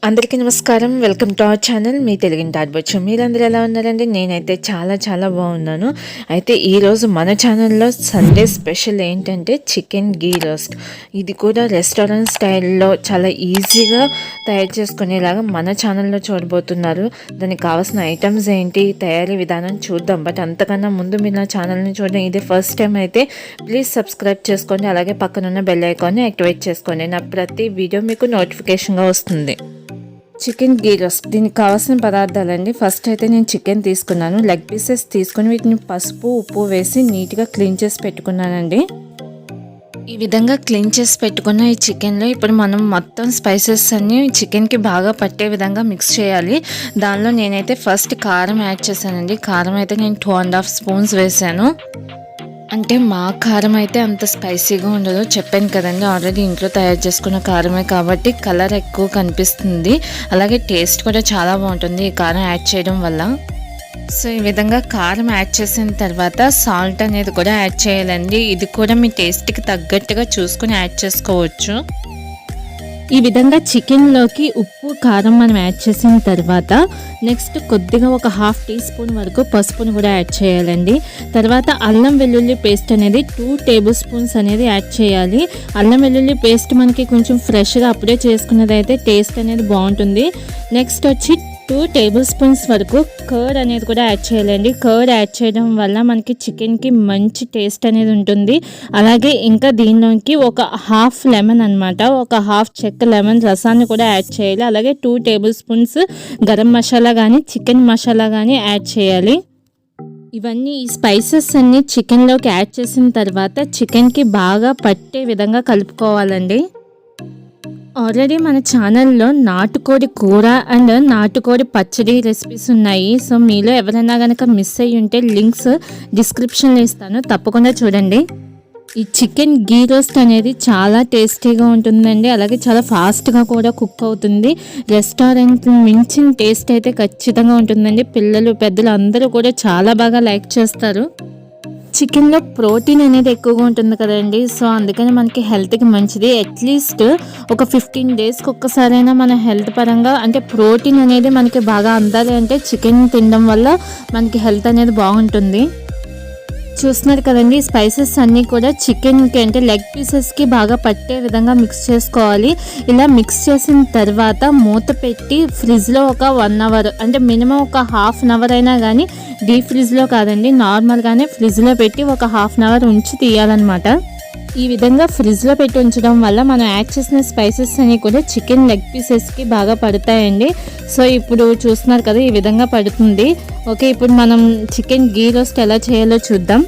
అందరికీ నమస్కారం. Welcome to our channel మీ తెలుగింటి ఆడవచ్చు. మీరందరూ ఎలా ఉన్నారండి? నేనైతే చాలా బాగున్నాను. అయితే ఈరోజు మన ఛానల్లో సండే స్పెషల్ ఏంటంటే చికెన్ గీ రోస్ట్. ఇది కూడా రెస్టారెంట్ స్టైల్లో చాలా ఈజీగా తయారు చేసుకునేలాగా మన ఛానల్లో చూడబోతున్నారు. దానికి కావాల్సిన ఐటమ్స్ ఏంటి, తయారీ విధానం చూద్దాం. బట్ అంతకన్నా ముందు మీరు నా ఛానల్ని చూడడం ఇదే ఫస్ట్ టైం అయితే ప్లీజ్ సబ్స్క్రైబ్ చేసుకోండి. అలాగే పక్కనున్న బెల్ ఐకాన్ని యాక్టివేట్ చేసుకోండి. నా ప్రతి వీడియో మీకు నోటిఫికేషన్గా వస్తుంది. చికెన్ గీ రోస్ట్, దీనికి కావాల్సిన పదార్థాలండి. ఫస్ట్ అయితే నేను చికెన్ తీసుకున్నాను. లెగ్ పీసెస్ తీసుకుని వీటిని పసుపు ఉప్పు వేసి నీట్గా క్లీన్ చేసి పెట్టుకున్నానండి. ఈ విధంగా క్లీన్ చేసి పెట్టుకున్న ఈ చికెన్లో ఇప్పుడు మనం మొత్తం స్పైసెస్ అన్నీ చికెన్కి బాగా పట్టే విధంగా మిక్స్ చేయాలి. దానిలో నేనైతే ఫస్ట్ కారం యాడ్ చేశానండి. కారం అయితే నేను 2.5 స్పూన్స్ వేసాను. అంటే మా కారం అయితే అంత స్పైసీగా ఉండదు, చెప్పాను కదండి, ఆల్రెడీ ఇంట్లో తయారు చేసుకున్న కారమే కాబట్టి కలర్ ఎక్కువ కనిపిస్తుంది. అలాగే టేస్ట్ కూడా చాలా బాగుంటుంది ఈ కారం యాడ్ చేయడం వల్ల. సో ఈ విధంగా కారం యాడ్ చేసిన తర్వాత సాల్ట్ అనేది కూడా యాడ్ చేయాలండి. ఇది కూడా మీ టేస్ట్కి తగ్గట్టుగా చూసుకుని యాడ్ చేసుకోవచ్చు. ఈ విధంగా చికెన్లోకి ఉప్పు కారం మనం యాడ్ చేసిన తర్వాత నెక్స్ట్ కొద్దిగా ఒక 1/2 టీ స్పూన్ వరకు పసుపును కూడా యాడ్ చేయాలండి. తర్వాత అల్లం వెల్లుల్లి పేస్ట్ అనేది 2 టేబుల్ స్పూన్స్ అనేది యాడ్ చేయాలి. అల్లం వెల్లుల్లి పేస్ట్ మనకి కొంచెం ఫ్రెష్గా అప్పుడే చేసుకున్నది అయితే టేస్ట్ అనేది బాగుంటుంది. నెక్స్ట్ వచ్చి 2 టేబుల్ స్పూన్స్ వరకు కర్డ్ అనేది కూడా యాడ్ చేయాలండి. కర్డ్ యాడ్ చేయడం వల్ల మనకి చికెన్కి మంచి టేస్ట్ అనేది ఉంటుంది. అలాగే ఇంకా దీనిలోకి ఒక 1/2 లెమన్ అనమాట, ఒక 1/2 చెక్క లెమన్ రసాన్ని కూడా యాడ్ చేయాలి. అలాగే 2 టేబుల్ స్పూన్స్ గరం మసాలా కానీ చికెన్ మసాలా కానీ యాడ్ చేయాలి. ఇవన్నీ ఈ స్పైసెస్ అన్నీ చికెన్లోకి యాడ్ చేసిన తర్వాత చికెన్కి బాగా పట్టే విధంగా కలుపుకోవాలండి. ఆల్రెడీ మన ఛానల్లో నాటుకోడి కూర అండ్ నాటుకోడి పచ్చడి రెసిపీస్ ఉన్నాయి. సో మీలో ఎవరైనా కనుక మిస్ అయ్యి ఉంటే లింక్స్ డిస్క్రిప్షన్లో ఇస్తాను, తప్పకుండా చూడండి. ఈ చికెన్ గీ రోస్ట్ అనేది చాలా టేస్టీగా ఉంటుందండి. అలాగే చాలా ఫాస్ట్గా కూడా కుక్ అవుతుంది. రెస్టారెంట్ మించిన టేస్ట్ అయితే ఖచ్చితంగా ఉంటుందండి. పిల్లలు పెద్దలు అందరూ కూడా చాలా బాగా లైక్ చేస్తారు. చికెన్లో ప్రోటీన్ అనేది ఎక్కువగా ఉంటుంది కదండి. సో అందుకని మనకి హెల్త్కి మంచిది. అట్లీస్ట్ ఒక 15 డేస్కి ఒక్కసారైనా మన హెల్త్ పరంగా అంటే ప్రోటీన్ అనేది మనకి బాగా అందాలి అంటే చికెన్ తినడం వల్ల మనకి హెల్త్ అనేది బాగుంటుంది. చూస్తున్నారు కదండి, స్పైసెస్ అన్నీ కూడా చికెన్కి అంటే లెగ్ పీసెస్కి బాగా పట్టే విధంగా మిక్స్ చేసుకోవాలి. ఇలా మిక్స్ చేసిన తర్వాత మూత పెట్టి ఫ్రిడ్జ్లో ఒక 1 అవర్ అంటే మినిమం ఒక 1/2 అవర్ అయినా కానీ డీప్ ఫ్రిడ్జ్లో కాదండి, నార్మల్గానే ఫ్రిడ్జ్లో పెట్టి ఒక 1/2 అవర్ ఉంచి తీయాలన్నమాట. ఈ విధంగా ఫ్రిడ్జ్లో పెట్టి ఉంచడం వల్ల మనం యాడ్ చేసిన స్పైసెస్ అన్నీ కూడా చికెన్ లెగ్ పీసెస్కి బాగా పడతాయండి. సో ఇప్పుడు చూస్తున్నారు కదా, ఈ విధంగా పడుతుంది. ఓకే, ఇప్పుడు మనం చికెన్ గీ రోస్ట్ ఎలా చేయాలో చూద్దాం.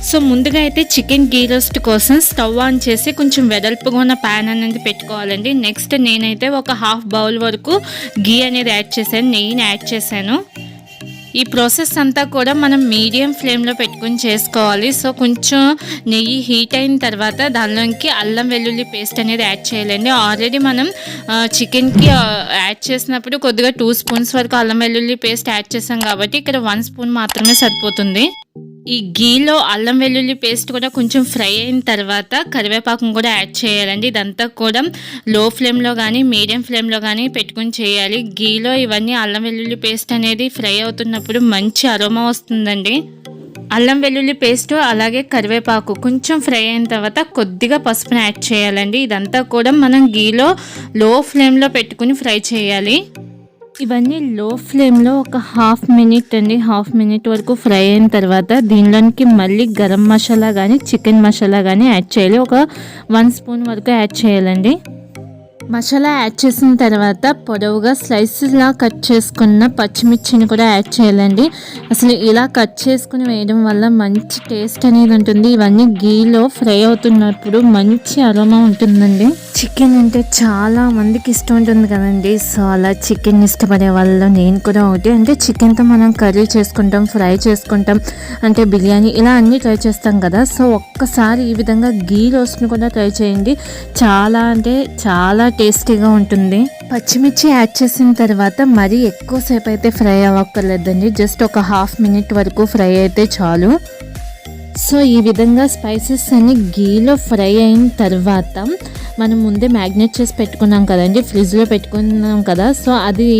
సో ముందుగా అయితే చికెన్ గీ రోస్ట్ కోసం స్టవ్ ఆన్ చేసి కొంచెం వెడల్పుగా ఉన్న ప్యాన్ అనేది పెట్టుకోవాలండి. నెక్స్ట్ నేనైతే ఒక 1/2 బౌల్ వరకు గీ అనేది యాడ్ చేశాను, నెయ్యిని యాడ్ చేశాను. ఈ ప్రాసెస్ అంతా కూడా మనం మీడియం ఫ్లేమ్లో పెట్టుకుని చేసుకోవాలి. సో కొంచెం నెయ్యి హీట్ అయిన తర్వాత దానిలోకి అల్లం వెల్లుల్లి పేస్ట్ అనేది యాడ్ చేయాలండి. ఆల్రెడీ మనం చికెన్కి యాడ్ చేసినప్పుడు కొద్దిగా 2 స్పూన్స్ వరకు అల్లం వెల్లుల్లి పేస్ట్ యాడ్ చేసాం కాబట్టి ఇక్కడ 1 స్పూన్ మాత్రమే సరిపోతుంది. ఈ గీలో అల్లం వెల్లుల్లి పేస్ట్ కూడా కొంచెం ఫ్రై అయిన తర్వాత కరివేపాకును కూడా యాడ్ చేయాలండి. ఇదంతా కూడా లో ఫ్లేమ్లో కానీ మీడియం ఫ్లేమ్లో కానీ పెట్టుకుని చేయాలి. గీలో ఇవన్నీ అల్లం వెల్లుల్లి పేస్ట్ అనేది ఫ్రై అవుతున్నప్పుడు మంచి అరోమా వస్తుందండి. అల్లం వెల్లుల్లి పేస్ట్ అలాగే కరివేపాకు కొంచెం ఫ్రై అయిన తర్వాత కొద్దిగా పసుపుని యాడ్ చేయాలండి. ఇదంతా కూడా మనం గీలో లో ఫ్లేమ్లో పెట్టుకుని ఫ్రై చేయాలి. ఇవన్నీ లో ఫ్లేమ్లో ఒక 1/2 మినిట్ వరకు ఫ్రై అయిన తర్వాత దీనిలోనికి మళ్ళీ గరం మసాలా కానీ చికెన్ మసాలా కానీ యాడ్ చేయాలి. ఒక 1 స్పూన్ వరకు యాడ్ చేయాలండి. మసాలా యాడ్ చేసిన తర్వాత పొడవుగా స్లైసెస్లా కట్ చేసుకున్న పచ్చిమిర్చిని కూడా యాడ్ చేయాలండి. అసలు ఇలా కట్ చేసుకుని వేయడం వల్ల మంచి టేస్ట్ అనేది ఉంటుంది. ఇవన్నీ గీలో ఫ్రై అవుతున్నప్పుడు మంచి అరోమా ఉంటుందండి. చికెన్ అంటే చాలా మందికి ఇష్టం ఉంటుంది కదండి. సో అలా చికెన్ ఇష్టపడే వాళ్ళు నేను కూడా ఒకటి. అంటే చికెన్తో మనం కర్రీ చేసుకుంటాం, ఫ్రై చేసుకుంటాం, అంటే బిర్యానీ ఇలా అన్నీ ట్రై చేస్తాం కదా. సో ఒక్కసారి ఈ విధంగా గీ రోస్ట్ని కూడా ట్రై చేయండి. చాలా అంటే చాలా టేస్టీగా ఉంటుంది. పచ్చిమిర్చి యాడ్ చేసిన తర్వాత మరీ ఎక్కువసేపు అయితే ఫ్రై అవ్వక్కర్లేదండి, జస్ట్ ఒక 1/2 మినిట్ వరకు ఫ్రై అయితే చాలు. సో ఈ విధంగా స్పైసెస్ అన్ని గీలో ఫ్రై అయిన తర్వాత మనం ముందే మ్యాగ్నేట్ చేసి పెట్టుకున్నాం కదండి, ఫ్రిడ్జ్లో పెట్టుకున్నాం కదా. సో అది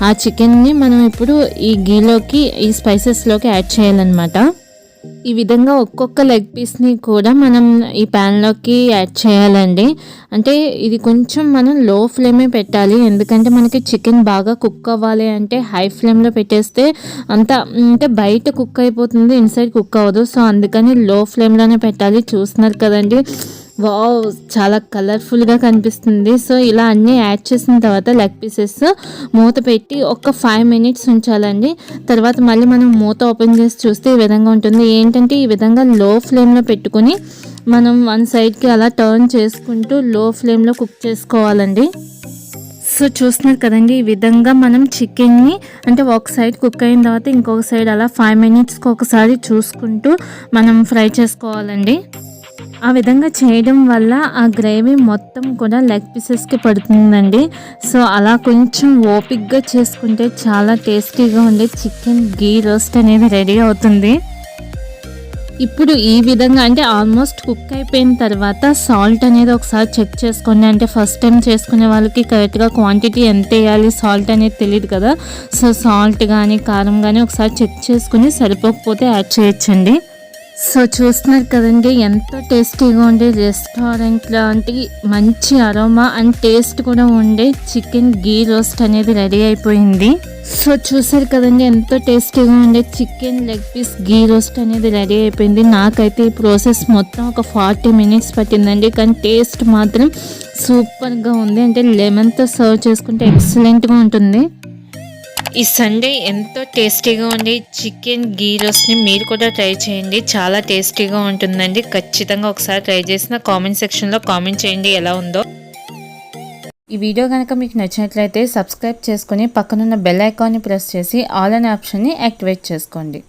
ఆ చికెన్ని మనం ఇప్పుడు ఈ గీలోకి ఈ స్పైసెస్లోకి యాడ్ చేయాలన్నమాట. ఈ విధంగా ఒక్కొక్క లెగ్ పీస్ని కూడా మనం ఈ ప్యాన్లోకి యాడ్ చేయాలండి. అంటే ఇది కొంచెం మనం లో ఫ్లేమే పెట్టాలి, ఎందుకంటే మనకి చికెన్ బాగా కుక్ అవ్వాలి. అంటే హై ఫ్లేమ్లో పెట్టేస్తే అంత అంటే బయట కుక్ అయిపోతుంది, ఇన్సైడ్ కుక్ అవ్వదు. సో అందుకని లో ఫ్లేమ్లోనే పెట్టాలి. చూస్తున్నారు కదండి, వావ్ చాలా కలర్ఫుల్గా కనిపిస్తుంది. సో ఇలా అన్నీ యాడ్ చేసిన తర్వాత లెగ్ పీసెస్ మూత పెట్టి ఒక 5 minutes ఉంచాలండి. తర్వాత మళ్ళీ మనం మూత ఓపెన్ చేసి చూస్తే ఈ విధంగా ఉంటుంది. ఏంటంటే ఈ విధంగా లో ఫ్లేమ్లో పెట్టుకుని మనం వన్ సైడ్కి అలా టర్న్ చేసుకుంటూ లో ఫ్లేమ్లో కుక్ చేసుకోవాలండి. సో చూస్తున్నారు కదండి, ఈ విధంగా మనం చికెన్ని అంటే ఒక సైడ్ కుక్ అయిన తర్వాత ఇంకొక సైడ్ అలా 5 minutesకి ఒకసారి చూసుకుంటూ మనం ఫ్రై చేసుకోవాలండి. ఆ విధంగా చేయడం వల్ల ఆ గ్రేవీ మొత్తం కూడా లెగ్ పీసెస్కి పడుతుందండి. సో అలా కొంచెం ఓపిక్గా చేసుకుంటే చాలా టేస్టీగా ఉండే చికెన్ గీ రోస్ట్ అనేది రెడీ అవుతుంది. ఇప్పుడు ఈ విధంగా అంటే ఆల్మోస్ట్ కుక్ అయిపోయిన తర్వాత సాల్ట్ అనేది ఒకసారి చెక్ చేసుకోండి. అంటే ఫస్ట్ టైం చేసుకునే వాళ్ళకి కరెక్ట్గా క్వాంటిటీ ఎంత వేయాలి సాల్ట్ అనేది తెలియదు కదా. సో సాల్ట్ కానీ కారం కానీ ఒకసారి చెక్ చేసుకుని సరిపోకపోతే యాడ్ చేయొచ్చండి. సో చూస్తున్నారు కదండి, ఎంతో టేస్టీగా ఉండే రెస్టారెంట్ లాంటి మంచి అరోమా అండ్ టేస్ట్ కూడా ఉండే చికెన్ గీ రోస్ట్ అనేది రెడీ అయిపోయింది. సో చూసారు కదండి, ఎంతో టేస్టీగా ఉండే చికెన్ లెగ్ పీస్ గీ రోస్ట్ అనేది రెడీ అయిపోయింది. నాకైతే ఈ ప్రాసెస్ మొత్తం ఒక 40 minutes పట్టిందండి, కానీ టేస్ట్ మాత్రం సూపర్గా ఉంది. అంటే లెమన్తో సర్వ్ చేసుకుంటే ఎక్సలెంట్గా ఉంటుంది. ఈ సండే ఎంతో టేస్టీగా ఉండే చికెన్ గీ రోస్ట్ని మీరు కూడా ట్రై చేయండి, చాలా టేస్టీగా ఉంటుందండి. ఖచ్చితంగా ఒకసారి ట్రై చేసిన కామెంట్ సెక్షన్లో కామెంట్ చేయండి ఎలా ఉందో. ఈ వీడియో కనుక మీకు నచ్చినట్లయితే సబ్స్క్రైబ్ చేసుకుని పక్కనున్న బెల్ ఐకాన్ని ప్రెస్ చేసి ఆల్ అనే ఆప్షన్ని యాక్టివేట్ చేసుకోండి.